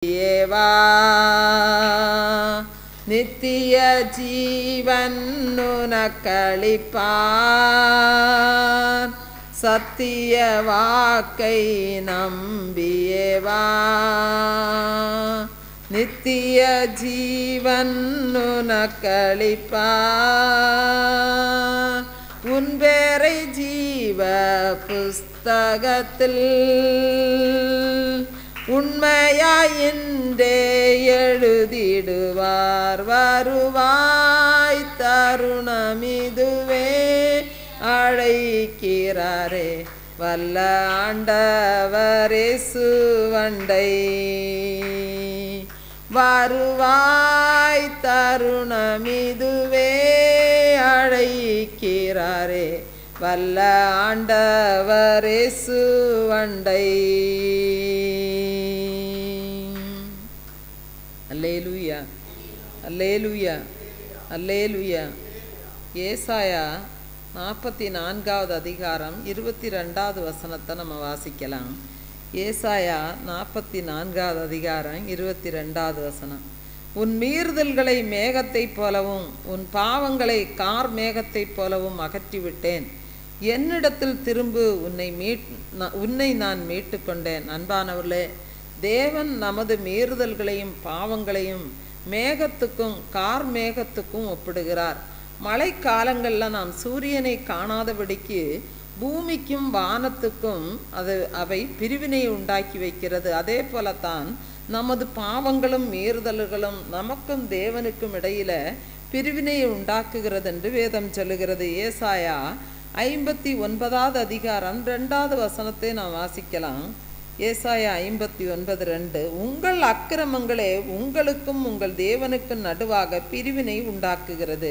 ஏவா நித்திய ஜீவன் உனக்களிப்பார் சத்திய வாக்கை நம்பியேவா நித்திய ஜீவன் உனக்களிப்பார் உன் பேரை ஜீவ புஸ்தகத்தில் உண்மையாயின்றே எழுதிடுவார். வருவாய் தருணமிதுவே அழைக்கிறாரே வல்ல ஆண்டவரே சுவண்டை. வருவாய் தருணமிதுவே அழைக்கிறாரே வல்ல ஆண்டவரே சுவண்டை. அல்லேலூயா அல்லேலூயா அல்லேலூயா. ஏசாயா 44வது அதிகாரம் 22வது வசனத்தை நம்ம வாசிக்கலாம். ஏசாயா 44வது அதிகாரம் 22வது வசனம். உன் மீறுதல்களை மேகத்தைப் போலவும் உன் பாவங்களை கார் மேகத்தைப் போலவும் அகற்றிவிட்டேன். என்னிடத்தில் திரும்பு, உன்னை நான் மீட்டு கொண்டேன். அன்பானவர்களே, தேவன் நமது மீறுதல்களையும் பாவங்களையும் மேகத்துக்கும் கார் மேகத்துக்கும் ஒப்பிடுகிறார். மழைக்காலங்களில் நாம் சூரியனை காணாதபடிக்கு பூமிக்கும் வானத்துக்கும் அவை பிரிவினை உண்டாக்கி வைக்கிறது. அதே போலத்தான் நமது பாவங்களும் மீறுதல்களும் நமக்கும் தேவனுக்கும் இடையில பிரிவினையை உண்டாக்குகிறது என்று வேதம் சொல்லுகிறது. ஏசாயா 59வது அதிகாரம் 2வது வசனத்தை நாம் வாசிக்கலாம். ஏசாயா 59:2. உங்கள் அக்கிரமங்களே உங்களுக்கும் உங்கள் தேவனுக்கும் நடுவாக பிரிவினை உண்டாக்குகிறது.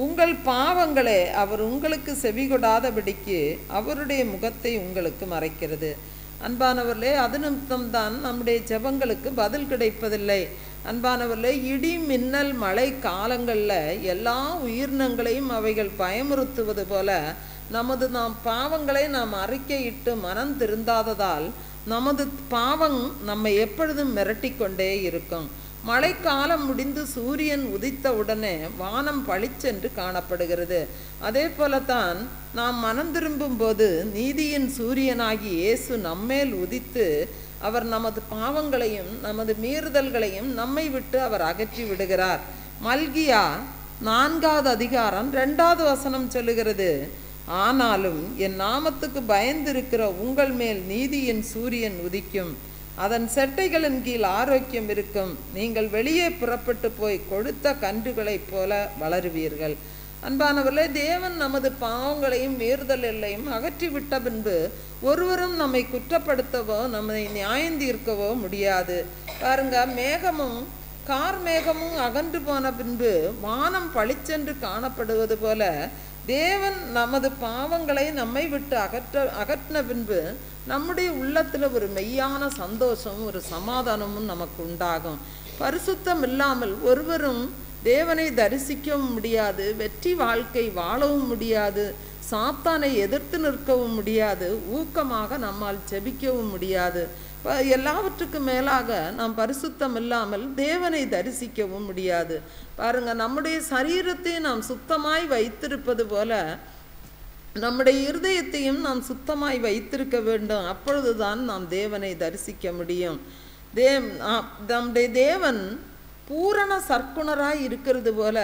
உங்கள் பாவங்களே அவர் உங்களுக்கு செவிகொடாதபடிக்கு அவருடைய முகத்தை உங்களுக்கு மறைக்கிறது. அன்பானவர்களே, அது நிமித்தம்தான் நம்முடைய ஜெபங்களுக்கு பதில் கிடைப்பதில்லை. அன்பானவர்களே, இடி மின்னல் மழை காலங்களில் எல்லா உயிரினங்களையும் அவைகள் பயமுறுத்துவது போல நாம் பாவங்களை நாம் அறிக்கையிட்டு மனம் திருந்தாததால் நமது பாவம் நம்மை எப்பொழுதும் மிரட்டி கொண்டே இருக்கும். மழைக்காலம் முடிந்து சூரியன் உதித்த உடனே வானம் பளிச்சென்று காணப்படுகிறது. அதே போலத்தான் நாம் மனம் திரும்பும் போது நீதியின் சூரியனாகி இயேசு நம்மேல் உதித்து அவர் நமது பாவங்களையும் நமது மீறுதல்களையும் நம்மை விட்டு அவர் அகற்றி விடுகிறார். மல்கியா 4வது அதிகாரம் 2வது வசனம் சொல்லுகிறது, ஆனாலும் என் நாமத்துக்கு பயந்திருக்கிற உங்கள் மேல் நீதியின் சூரியன் உதிக்கும், அதன் செட்டைகளின் கீழ் ஆரோக்கியம் இருக்கும், நீங்கள் வெளியே புறப்பட்டு போய் கொழுத்த கன்றுகளைப் போல வளருவீர்கள். அன்பானவர்களே, தேவன் நமது பாவங்களையும் மீறுதலையும் அகற்றிவிட்ட பின்பு ஒருவரும் நம்மை குற்றப்படுத்தவோ நம்மை நியாயந்தீர்க்கவோ முடியாது. பாருங்க, மேகமும் கார் மேகமும் அகன்று போன பின்பு வானம் பளிச்சென்று காணப்படுவது போல தேவன் நமது பாவங்களை நம்மை விட்டு அகற்றின பின்பு நம்முடைய உள்ளத்தில் ஒரு மெய்யான சந்தோஷமும் ஒரு சமாதானமும் நமக்கு உண்டாகும். பரிசுத்தம் இல்லாமல் ஒருவரும் தேவனை தரிசிக்கவும் முடியாது, வெற்றி வாழ்க்கை வாழவும் முடியாது, சாத்தானை எதிர்த்து நிற்கவும் முடியாது, ஊக்கமாக நம்மால் செபிக்கவும் முடியாது. எல்லாவற்றுக்கும் மேலாக நாம் பரிசுத்தம் இல்லாமல் தேவனை தரிசிக்கவும் முடியாது. பாருங்க, நம்முடைய சரீரத்தை நாம் சுத்தமாய் வைத்திருப்பது போல நம்முடைய இருதயத்தையும் நாம் சுத்தமாய் வைத்திருக்க வேண்டும். அப்பொழுதுதான் நாம் தேவனை தரிசிக்க முடியும். நம்முடைய தேவன் பூரண சற்குணராய் இருக்கிறது போல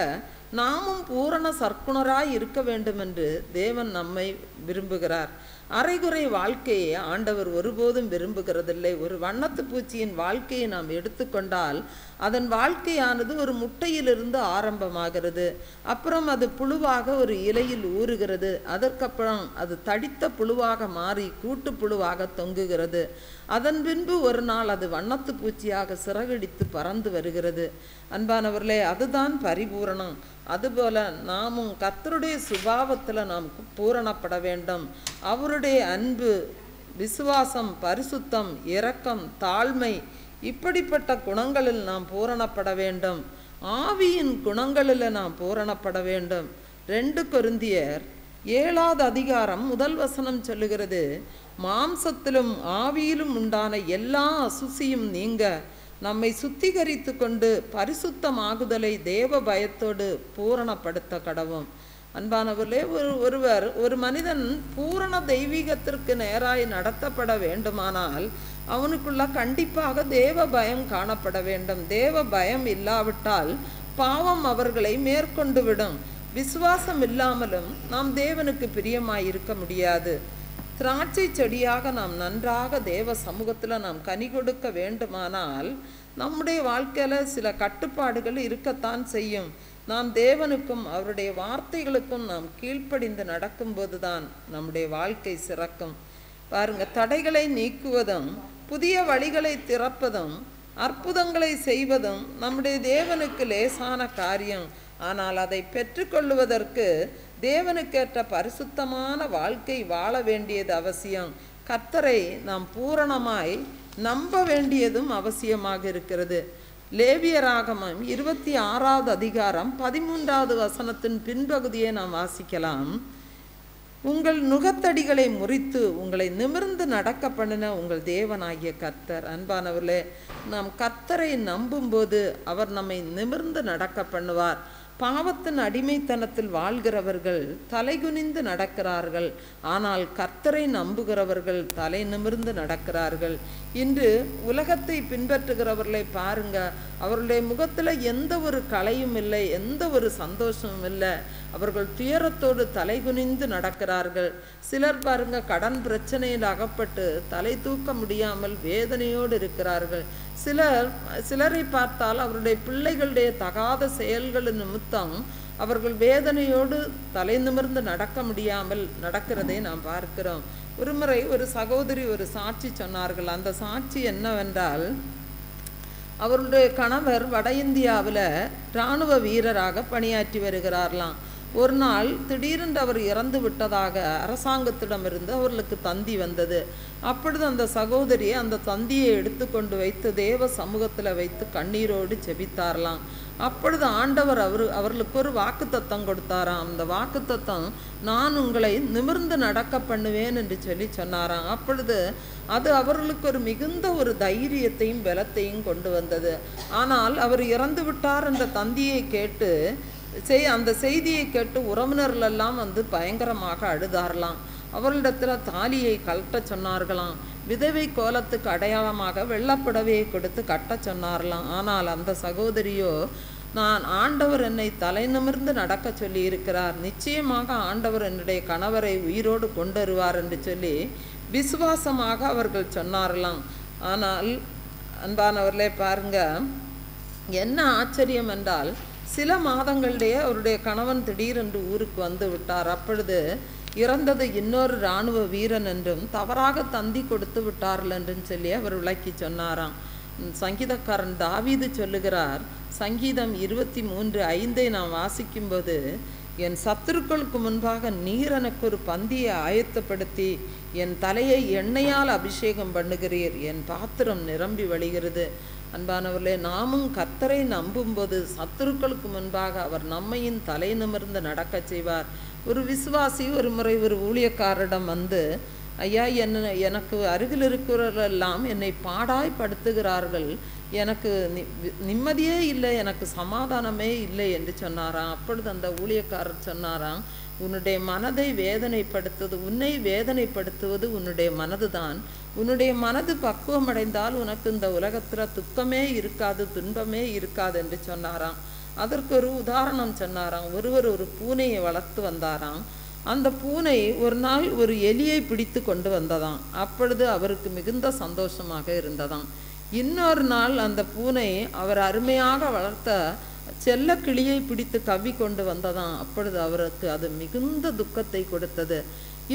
நாமும் பூரண சற்குணராய் இருக்க வேண்டும் என்று தேவன் நம்மை விரும்புகிறார். அரைகுறை வாழ்க்கையை ஆண்டவர் ஒருபோதும் விரும்புகிறதில்லை. ஒரு வண்ணத்து பூச்சியின் வாழ்க்கையை நாம் எடுத்துக்கொண்டால் அதன் வாழ்க்கையானது ஒரு முட்டையிலிருந்து ஆரம்பமாகிறது. அப்புறம் அது புழுவாக ஒரு இலையில் ஊறுகிறது. அதற்கப்புறம் அது தடித்த புழுவாக மாறி கூட்டு புழுவாக தொங்குகிறது. அதன் பின்பு ஒரு நாள் அது வண்ணத்து பூச்சியாக சிறகடித்து பறந்து வருகிறது. அன்பானவர்களே, அதுதான் பரிபூரணம். அதுபோல நாமும் கர்த்தருடைய சுபாவத்தில் நாம் பூரணப்பட வேண்டும். அவருடைய அன்பு, விசுவாசம், பரிசுத்தம், இரக்கம், தாழ்மை, இப்படிப்பட்ட குணங்களில் நாம் பூரணப்பட வேண்டும். ஆவியின் குணங்களில் நாம் பூரணப்பட வேண்டும். 2 கொரிந்தியர் 7வது அதிகாரம் 1 வசனம் சொல்லுகிறது, மாம்சத்திலும் ஆவியிலும் உண்டான எல்லா அசுசியும் நீங்க நம்மை சுத்திகரித்து கொண்டு பரிசுத்தமாகுதலை தேவ பயத்தோடு பூரணப்படுத்த கடவும். அன்பானவர்களே, ஒரு மனிதன் பூரண தெய்வீகத்திற்கு நேராய் நடத்தப்பட வேண்டுமானால் அவனுக்குள்ள கண்டிப்பாக தேவ பயம் காணப்பட வேண்டும். தேவ பயம் இல்லாவிட்டால் பாவம் அவர்களை மேற்கொண்டு விடும். விசுவாசம் இல்லாமலும் நாம் தேவனுக்கு பிரியமாய் இருக்க முடியாது. திராட்சை செடியாக நாம் நன்றாக தேவ சமூகத்தில் நாம் கனி கொடுக்க வேண்டுமானால் நம்முடைய வாழ்க்கையில் சில கட்டுப்பாடுகள் இருக்கத்தான் செய்யும். நாம் தேவனுக்கும் அவருடைய வார்த்தைகளுக்கும் நாம் கீழ்ப்படிந்து நடக்கும்போது தான் நம்முடைய வாழ்க்கை சிறக்கும். பாருங்க, தடைகளை நீக்குவதும் புதிய வழிகளை திறப்பதும் அற்புதங்களை செய்வதும் நம்முடைய தேவனுக்கு லேசான காரியம். ஆனால் அதை பெற்றுக்கொள்வதற்கு தேவனுக்கேற்ற பரிசுத்தமான வாழ்க்கை வாழ வேண்டியது அவசியம். கர்த்தரை நாம் பூரணமாய் நம்ப வேண்டியதும் அவசியமாக இருக்கிறது. லேவியராகமம் 26வது அதிகாரம் 13வது வசனத்தின் பின்பகுதியை நாம் வாசிக்கலாம். உங்கள் நுகத்தடிகளை முறித்து உங்களை நிமிர்ந்து நடக்க பண்ணின உங்கள் தேவனாகிய கர்த்தர். அன்பானவர்களே, நாம் கர்த்தரை நம்பும்போது அவர் நம்மை நிமிர்ந்து நடக்க பண்ணுவார். பாவத்தின் அடிமைத்தனத்தில் வாழ்கிறவர்கள் தலைகுனிந்து நடக்கிறார்கள், ஆனால் கர்த்தரை நம்புகிறவர்கள் தலை நிமிர்ந்து நடக்கிறார்கள். இன்று உலகத்தை பின்பற்றுகிறவர்களை பாருங்க, அவர்களுடைய முகத்தில் எந்த ஒரு கலையும் இல்லை, எந்த ஒரு சந்தோஷமும் இல்லை. அவர்கள் துயரத்தோடு தலைகுனிந்து நடக்கிறார்கள். சிலர் பாருங்க, கடன் பிரச்சனையில் அகப்பட்டு தலை தூக்க முடியாமல் வேதனையோடு இருக்கிறார்கள். சிலரை பார்த்தால் அவருடைய பிள்ளைகளுடைய தகாத செயல்கள் நிமித்தம் அவர்கள் வேதனையோடு தலை நிமிர்ந்து நடக்க முடியாமல் நடக்கிறதை நாம் பார்க்கிறோம். ஒரு முறை ஒரு சகோதரி ஒரு சாட்சி சொன்னார்கள். அந்த சாட்சி என்னவென்றால், அவருடைய கணவர் வட இந்தியாவில் இராணுவ வீரராக பணியாற்றி வருகிறார்களாம். ஒரு நாள் திடீரென்று அவர் இறந்து விட்டதாக அரசாங்கத்திடமிருந்து அவர்களுக்கு தந்தி வந்தது. அப்பொழுது அந்த சகோதரி அந்த தந்தியை எடுத்து கொண்டு வைத்து தேவ சமூகத்தில் வைத்து கண்ணீரோடு செபித்தாரலாம். அப்பொழுது ஆண்டவர் அவர்களுக்கு ஒரு வாக்குத்தத்தம் கொடுத்தாராம். அந்த வாக்குத்தத்தம், நான் உங்களை நிமிர்ந்து நடக்க பண்ணுவேன் என்று சொன்னாராம். அப்பொழுது அது அவர்களுக்கு ஒரு மிகுந்த ஒரு தைரியத்தையும் பலத்தையும் கொண்டு வந்தது. ஆனால் அவர் இறந்து விட்டார் என்ற தந்தியை கேட்டு அந்த செய்தியை கேட்டு உறவினர்களெல்லாம் வந்து பயங்கரமாக அழுதாரலாம். அவர்களிடத்தில் தாலியை கழட்ட சொன்னார்களாம். விதவை கோலத்துக்கு அடையாளமாக வெள்ளப்புடவையை கொடுத்து கட்ட சொன்னார்களாம். ஆனால் அந்த சகோதரியோ, நான் ஆண்டவர் என்னை தலை நிமிர்ந்து நடக்க சொல்லி இருக்கிறார், நிச்சயமாக ஆண்டவர் என்னுடைய கணவரை உயிரோடு கொண்டு வருவார் என்று சொல்லி விசுவாசமாக அவர்கள் சொன்னார்களாம். ஆனால் அன்பானவர்களே பாருங்க, என்ன ஆச்சரியம் என்றால், சில மாதங்களிலேயே அவருடைய கணவன் திடீரென்று ஊருக்கு வந்து விட்டார். அப்பொழுது இறந்தது இன்னொரு இராணுவ வீரன் என்றும் தவறாக தந்தி கொடுத்து விட்டார்கள் என்றும் சொல்லி அவர் விளக்கி சொன்னாராம். சங்கீதக்காரன் தாவீது சொல்லுகிறார், சங்கீதம் 23:5 நாம் வாசிக்கும்போது, என் சத்துருக்களுக்கு முன்பாக நீர் எனக்கு ஒரு பந்தியை ஆயத்தப்படுத்தி என் தலையை எண்ணெயால் அபிஷேகம் பண்ணுகிறீர், என் பாத்திரம் நிரம்பி வழிகிறது. அன்பானவர்களே, நாமும் கர்த்தரை நம்பும்போது சத்துருக்களுக்கு முன்பாக அவர் நம்மையும் தலை நிமிர்ந்து நடக்க செய்வார். ஒரு விசுவாசி ஒரு முறை ஒரு ஊழியக்காரரிடம் வந்து, ஐயா, எனக்கு அருகில் இருக்கிறவர்களெல்லாம் என்னை பாடாய்படுத்துகிறார்கள், எனக்கு நிம்மதியே இல்லை, எனக்கு சமாதானமே இல்லை என்று சொன்னாராம். அப்பொழுது அந்த ஊழியக்காரர் சொன்னாராம், உன்னுடைய மனதை வேதனைப்படுத்துவது, உன்னை வேதனைப்படுத்துவது உன்னுடைய மனது தான். உன்னுடைய மனது பக்குவம் அடைந்தால் உனக்கு இந்த உலகத்தில் துக்கமே இருக்காது, துன்பமே இருக்காது என்று சொன்னாராம். அதற்கு ஒரு உதாரணம் சொன்னாராம். ஒரு பூனையை வளர்த்து வந்தாராம். அந்த பூனை ஒரு நாள் ஒரு எலியை பிடித்து கொண்டு வந்ததாம். அப்பொழுது அவருக்கு மிகுந்த சந்தோஷமாக இருந்ததாம். இன்னொரு நாள் அந்த பூனை அவர் அருமையாக வளர்த்த செல்ல கிளியை பிடித்து கவ்வி கொண்டு வந்ததாம். அப்பொழுது அவருக்கு அது மிகுந்த துக்கத்தை கொடுத்தது.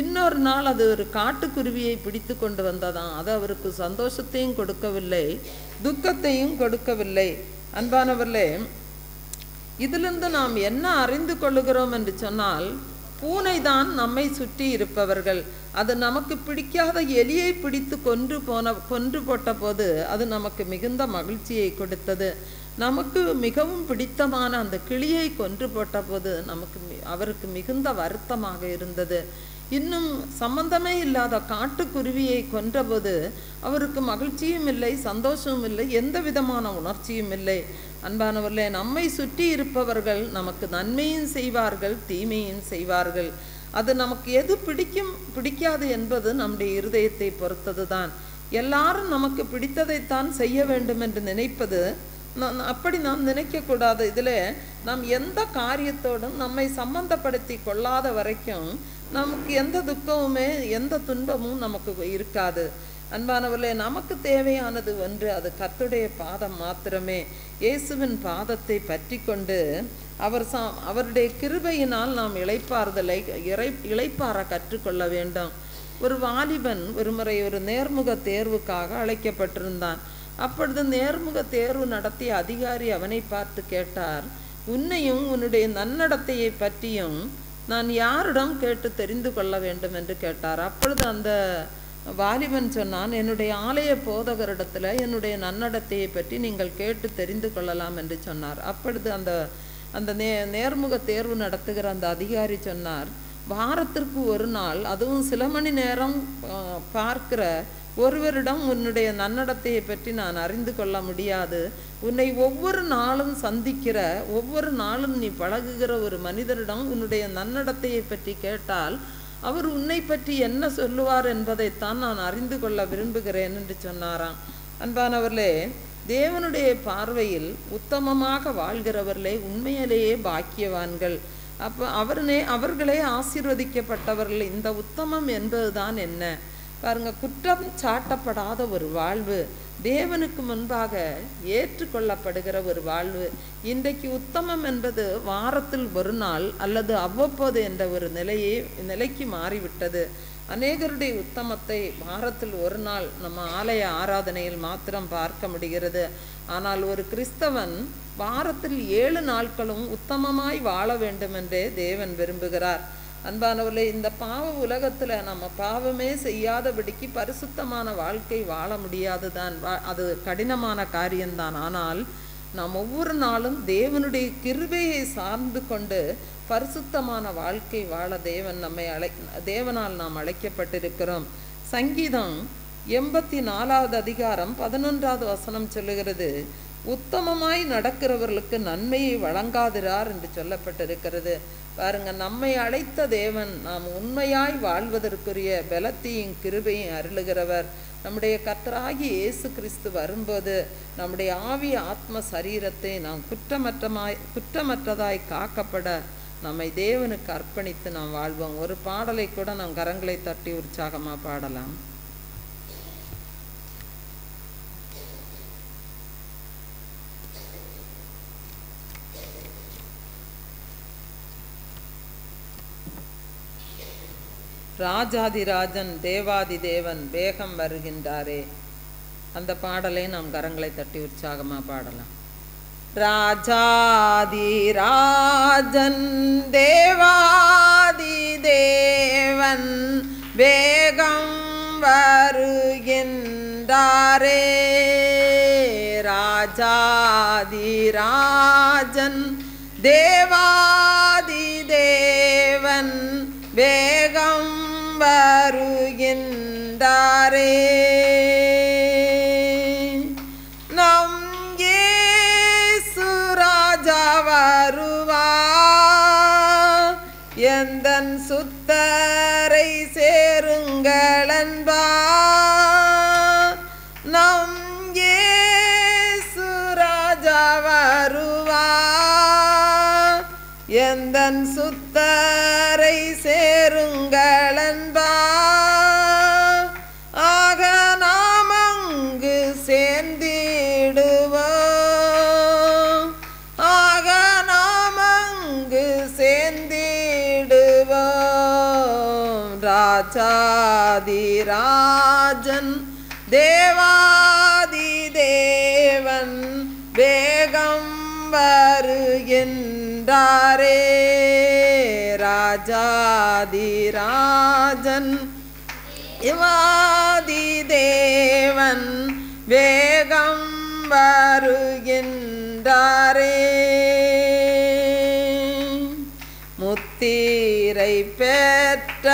இன்னொரு நாள் அது ஒரு காட்டுக்குருவியை பிடித்து கொண்டு வந்ததாம். அது அவருக்கு சந்தோஷத்தையும் கொடுக்கவில்லை, துக்கத்தையும் கொடுக்கவில்லை. அன்பானவர்களே, இதிலிருந்து நாம் என்ன அறிந்து கொள்ளுகிறோம் என்று சொன்னால், பூனை தான் நம்மை சுற்றி இருப்பவர்கள். அது நமக்கு பிடிக்காத எலியை பிடித்து கொன்று போட்ட போது அது நமக்கு மிகுந்த மகிழ்ச்சியை கொடுத்தது. நமக்கு மிகவும் பிடித்தமான அந்த கிளியை கொன்று போட்ட போது அவருக்கு மிகுந்த வருத்தமாக இருந்தது. இன்னும் சம்பந்தமே இல்லாத காட்டுக்குருவியை கொன்றபோது அவருக்கு மகிழ்ச்சியும் இல்லை, சந்தோஷமும் இல்லை, எந்த விதமான உணர்ச்சியும் இல்லை. அன்பானவர்களே, நம்மை சுற்றி இருப்பவர்கள் நமக்கு நன்மையும் செய்வார்கள், தீமையும் செய்வார்கள். அது நமக்கு எது பிடிக்கும் பிடிக்காது என்பது நம்முடைய இருதயத்தை பொறுத்தது தான். எல்லாரும் நமக்கு பிடித்ததைத்தான் செய்ய வேண்டும் என்று நினைப்பது, அப்படி நாம் நினைக்கக்கூடாது. இதில் நாம் எந்த காரியத்தோடும் நம்மை சம்பந்தப்படுத்தி கொள்ளாத வரைக்கும் நமக்கு எந்த துக்கமுமே எந்த துன்பமும் நமக்கு இருக்காது. அன்பானவர்களே, நமக்கு தேவையானது ஒன்று, அது கர்த்தருடைய பாதம் மாத்திரமே. இயேசுவின் பாதத்தை பற்றி கொண்டு அவருடைய கிருபையினால் நாம் இளைப்பாற கற்றுக்கொள்ள வேண்டும். ஒரு வாலிபன் ஒருமுறை ஒரு நேர்முக தேர்வுக்காக அழைக்கப்பட்டிருந்தான். அப்பொழுது நேர்முக தேர்வு நடத்திய அதிகாரி அவனை பார்த்து கேட்டார், உன்னையும் உன்னுடைய நன்னடத்தையை பற்றியும் நான் யாரிடம் கேட்டு தெரிந்து கொள்ள வேண்டும் என்று கேட்டார். அப்பொழுது அந்த வாலிபன் சொன்னான், என்னுடைய ஆலய போதகரிடத்தில் என்னுடைய நன்னடத்தையை பற்றி நீங்கள் கேட்டு தெரிந்து கொள்ளலாம் என்று சொன்னார். அப்பொழுது அந்த நேர்முக தேர்வு நடத்துகிற அந்த அதிகாரி சொன்னார், வாரத்திற்கு ஒரு நாள், அதுவும் சில மணி நேரம் பார்க்கிற ஒருவரிடம் உன்னுடைய நன்னடத்தையை பற்றி நான் அறிந்து கொள்ள முடியாது. உன்னை ஒவ்வொரு நாளும் சந்திக்கிற, ஒவ்வொரு நாளும் நீ பழகுகிற ஒரு மனிதரிடம் உன்னுடைய நன்னடத்தையை பற்றி கேட்டால் அவர் உன்னை பற்றி என்ன சொல்லுவார் என்பதைத்தான் நான் அறிந்து கொள்ள விரும்புகிறேன் என்று சொன்னாராம். அன்பானவர்களே, தேவனுடைய பார்வையில் உத்தமமாக வாழ்கிறவர்களே உண்மையிலேயே பாக்கியவான்கள். அப்போ அவர்களே ஆசீர்வதிக்கப்பட்டவர்கள். இந்த உத்தமம் என்பதுதான் என்ன பாருங்க, குற்றம் சாட்டப்படாத ஒரு வாழ்வு, தேவனுக்கு முன்பாக ஏற்றுக்கொள்ளப்படுகிற ஒரு வாழ்வு. இன்றைக்கு உத்தமம் என்பது வாரத்தில் ஒரு நாள் அல்லது அவ்வப்போது என்ற ஒரு நிலைக்கு மாறிவிட்டது. அநேகருடைய உத்தமத்தை வாரத்தில் ஒரு நாள் நம்ம ஆலய ஆராதனையில் மாத்திரம் பார்க்க முடிகிறது. ஆனால் ஒரு கிறிஸ்தவன் வாரத்தில் 7 நாட்களும் உத்தமமாய் வாழ வேண்டும் என்றே தேவன் விரும்புகிறார். அன்பானவர்களே, இந்த பாவ உலகத்தில் நம்ம பாவமே செய்யாதபடிக்கு பரிசுத்தமான வாழ்க்கை வாழ முடியாதுதான், அது கடினமான காரியம்தான். ஆனால் நாம் ஒவ்வொரு நாளும் தேவனுடைய கிருபையை சார்ந்து கொண்டு பரிசுத்தமான வாழ்க்கை வாழ தேவனால் நாம் அழைக்கப்பட்டிருக்கிறோம். சங்கீதம் 84வது அதிகாரம் 11வது வசனம் சொல்லுகிறது, உத்தமமாய் நடக்கிறவர்களுக்கு நன்மையை வழங்காதிரார் என்று சொல்லப்பட்டிருக்கிறது. பாருங்க, நம்மை அழைத்த தேவன் நாம் உண்மையாய் வாழ்வதற்குரிய பலத்தையும் கிருபையும் அருளுகிறவர். நம்முடைய கர்த்தராகிய இயேசு கிறிஸ்து வரும்போது நம்முடைய ஆவி ஆத்ம சரீரத்தை நாம் குற்றமற்றதாய் காக்கப்பட நம்மை தேவனுக்கு அர்ப்பணித்து நாம் வாழ்வோம். ஒரு பாடலை கூட நாம் கரங்களை தட்டி உற்சாகமாக பாடலாம். ராஜாதிராஜன் தேவாதி தேவன் வேகம் வருகின்றாரே, அந்த பாடலை நாம் கரங்களை தட்டி உற்சாகமாக பாடலாம். ராஜாதிராஜன் தேவாதி தேவன் வேகம் வருகின்றாரே, ராஜாதிராஜன் தேவாதி தேவன் வேகம் வருகின்றாரே, நம் இயேசு ராஜா வருவார், எந்தன் சுத்தரை சேருங்களன்பார், நம் இயேசு ராஜா வருவார், எந்தன் சுத்தரை சேருங்களன்பார், ஆக நாம் அங்கு சேர்ந்திடுவோம், ஆக நாம் அங்கு சேர்ந்திடுவோம். ராஜாதிராஜன் தேவாதி தேவன் வேகம் வருகின்றாரே, ராஜாதிராஜன் தேவாதி தேவன் வேகம் வருகின்றாரே, முத்திரை பெற்ற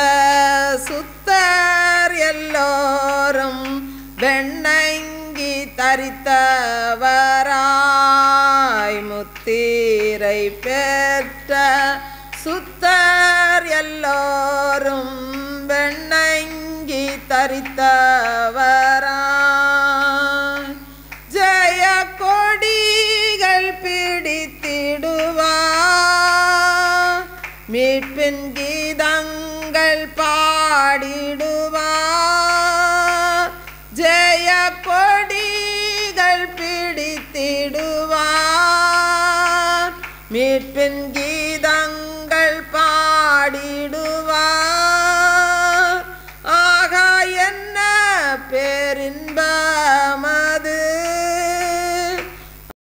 தரித்தவராய் முத்திரை பெற்ற சுத்தர் எல்லோரும் வெண்ணங்கி தரித்தவராய் ஜெய கொடிகள் பிடித்திடுவார் மீட்பின் கீதங்கள் பாடிடுவார் ஜெய கொடிகள் பிடித்திடுவார் மீட்பின்